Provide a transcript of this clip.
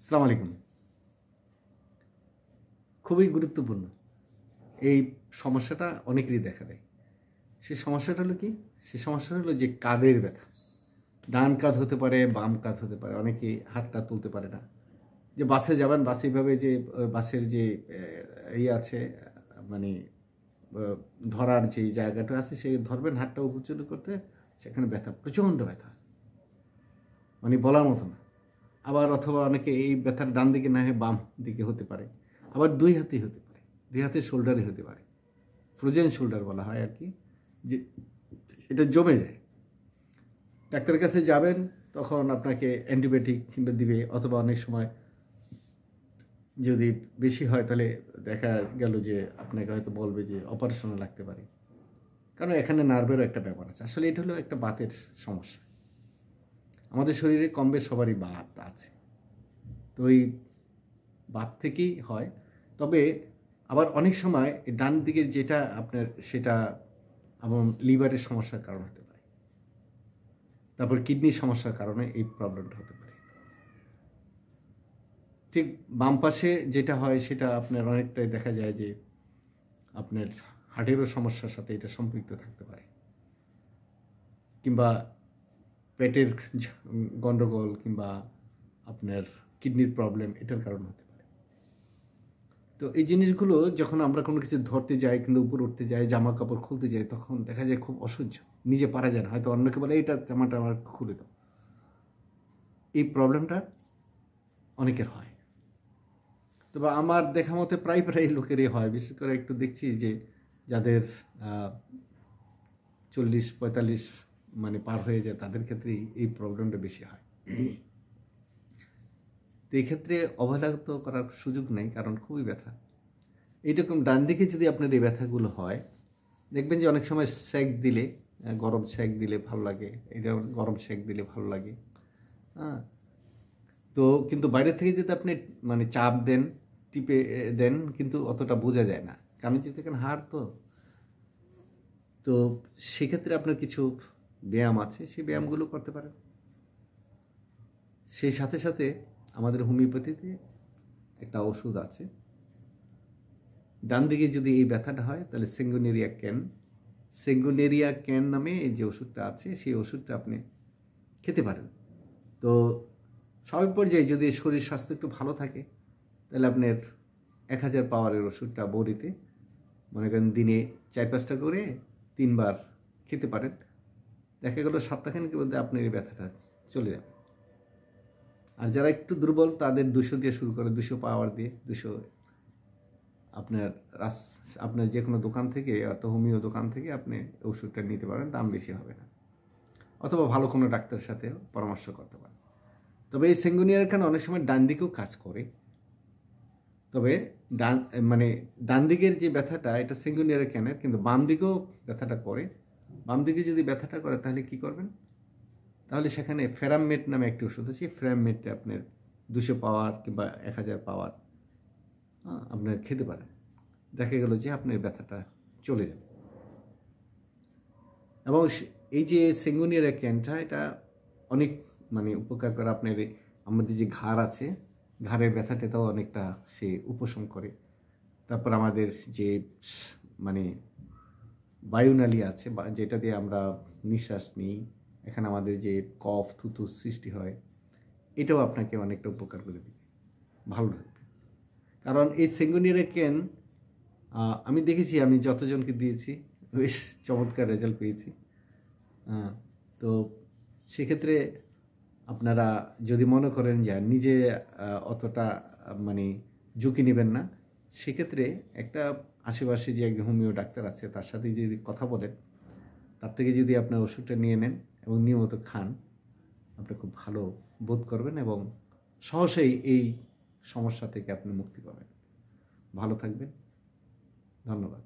আসসালামু আলাইকুম। খুবই গুরুত্বপূর্ণ এই সমস্যাটা অনেকেরই দেখা দেয়। সেই সমস্যাটা হলো কি? সেই সমস্যাটা হলো যে কাঁধের ব্যথা। ডান কাঁধ হতে পারে, বাম কাঁধ হতে পারে। অনেকেই হাতটা তুলতে পারে না। যে বাসে যাবেন, বাসে এইভাবে যে বাসের যে ইয়ে আছে, মানে ধরার যে জায়গাটা আছে, সেই ধরবেন, হাতটা উপর করতে, সেখানে ব্যথা, প্রচণ্ড ব্যথা, মানে বলার মতো না। আবার অথবা অনেকে এই ব্যথার ডান দিকে না হয়ে বাম দিকে হতে পারে, আবার দুই হাতেই হতে পারে, দুই হাতের শোল্ডারে হতে পারে, ফ্রোজেন শোল্ডার বলা হয় আর কি। যে এটা জমে যায়, ডাক্তারের কাছে যাবেন, তখন আপনাকে অ্যান্টিবায়োটিক কিংবা দিবে, অথবা অনেক সময় যদি বেশি হয় তাহলে দেখা গেল যে আপনাকে হয়তো বলবে যে অপারেশনও লাগতে পারে, কারণ এখানে নার্ভেরও একটা ব্যাপার আছে। আসলে এটা হলো একটা বাতের সমস্যা। আমাদের শরীরে কম বেশ সবারই বাত আছে, তো ওই বাত থেকেই হয়। তবে আবার অনেক সময় ডান দিকের যেটা আপনার, সেটা এবং লিভারের সমস্যার কারণ হতে পারে, তারপর কিডনির সমস্যার কারণে এই প্রবলেমটা হতে পারে। ঠিক বাম পাশে যেটা হয় সেটা আপনার অনেকটাই দেখা যায় যে আপনার হার্টেরও সমস্যার সাথে এটা সম্পৃক্ত থাকতে পারে, কিংবা পেটের গণ্ডগোল, কিংবা আপনার কিডনির প্রবলেম, এটার কারণ হতে পারে। তো এই জিনিসগুলো যখন আমরা কোনো কিছু ধরতে যাই, কিন্তু উপরে উঠতে যাই, জামা কাপড় খুলতে যাই, তখন দেখা যায় খুব অসহ্য, নিজে পারা যায় না। হয়তো অন্যকে বলে এইটা জামাটা আমার খুলে দাও। এই প্রবলেমটা অনেকের হয়। তবে আমার দেখা মতে প্রায় লোকেরই হয়। বিশেষ করে একটু দেখছি যে যাদের 40-45 মানে পার হয়ে যায়, তাদের ক্ষেত্রেই এই প্রবলেমটা বেশি হয়। তো এই ক্ষেত্রে অবহেলা তো করার সুযোগ নেই, কারণ খুবই ব্যথা। এইরকম ডান দিকে যদি আপনার এই ব্যথাগুলো হয়, দেখবেন যে অনেক সময় সেক দিলে, গরম সেক দিলে ভালো লাগে, এটা গরম সেক দিলে ভালো লাগে। হ্যাঁ, তো কিন্তু বাইরে থেকে যদি আপনি মানে চাপ দেন, টিপে দেন, কিন্তু অতটা বোঝা যায় না, কারণ যেহেতু এখানে হাড়, তো সেক্ষেত্রে আপনার কিছু ব্যায়াম আছে, সেই ব্যায়ামগুলো করতে পারেন। সেই সাথে সাথে আমাদের হোমিওপ্যাথিতে একটা ওষুধ আছে। ডান দিকে যদি এই ব্যথাটা হয়, তাহলে সেঙ্গুনেরিয়া ক্যান নামে এই যে ওষুধটা আছে, সেই ওষুধটা আপনি খেতে পারেন। তো স্বাভাবিক পর্যায়ে যদি শরীর স্বাস্থ্য একটু ভালো থাকে, তাহলে আপনার 1000 পাওয়ারের ওষুধটা বড়িতে মনে করেন দিনে 4-5টা করে 3 বার খেতে পারেন। দেখা গেল সপ্তাহখানেকের মধ্যে আপনার এই ব্যথাটা চলে যাবে। আর যারা একটু দুর্বল, তাদের 200 দিয়ে শুরু করে, 200 পাওয়ার দিয়ে, 200 আপনার আপনার যে কোনো দোকান থেকে, অথবা হোমিও দোকান থেকে আপনি ওষুধটা নিতে পারেন, দাম বেশি হবে না। অথবা ভালো কোনো ডাক্তারের সাথে পরামর্শ করতে পারেন। তবে এই সেঙ্গুনিয়ার খান অনেক সময় ডান দিকেও কাজ করে। তবে ডান দিকের যে ব্যথাটা, এটা সেঙ্গুনিয়ার ক্যানের, কিন্তু বাম দিকেও ব্যথাটা করে। বাম দিকে যদি ব্যথাটা করে, তাহলে কি করবেন? তাহলে সেখানে ফেরামমেট নামে একটি ওষুধ আছে। ফেরামমেটটা আপনার 200 পাওয়ার কিংবা 1000 পাওয়ার আপনার খেতে পারেন। দেখা গেল যে আপনার ব্যথাটা চলে যাবে। এবং এই যে সেঙ্গুনিয়ার ক্যানটা, এটা অনেক মানে উপকার করে। আপনার আমাদের যে ঘাড় আছে, ঘাড়ের ব্যথাটাও অনেকটা সে উপশম করে। তারপর আমাদের যে মানে বায়ুনালী আছে, বা যেটা দিয়ে আমরা নিঃশ্বাস নিই, এখানে আমাদের যে কফ থুতু সৃষ্টি হয়, এটাও আপনাকে অনেকটা উপকার করে দেবে, ভালো লাগবে। কারণ এই সেঙ্গুনিয়ার ক্যান আমি দেখেছি, আমি যতজনকে দিয়েছি বেশ চমৎকার রেজাল্ট পেয়েছি। তো সেক্ষেত্রে আপনারা যদি মনে করেন যে নিজে অতটা মানে ঝুঁকি নেবেন না, সেক্ষেত্রে একটা আশেপাশে যে একজন হোমিও ডাক্তার আছে, তার সাথে যদি কথা বলেন, তার থেকে যদি আপনার ওষুধটা নিয়ে নেন এবং নিয়মিত খান, আপনি খুব ভালো বোধ করবেন এবং সহজেই এই সমস্যা থেকে আপনি মুক্তি পাবেন। ভালো থাকবেন। ধন্যবাদ।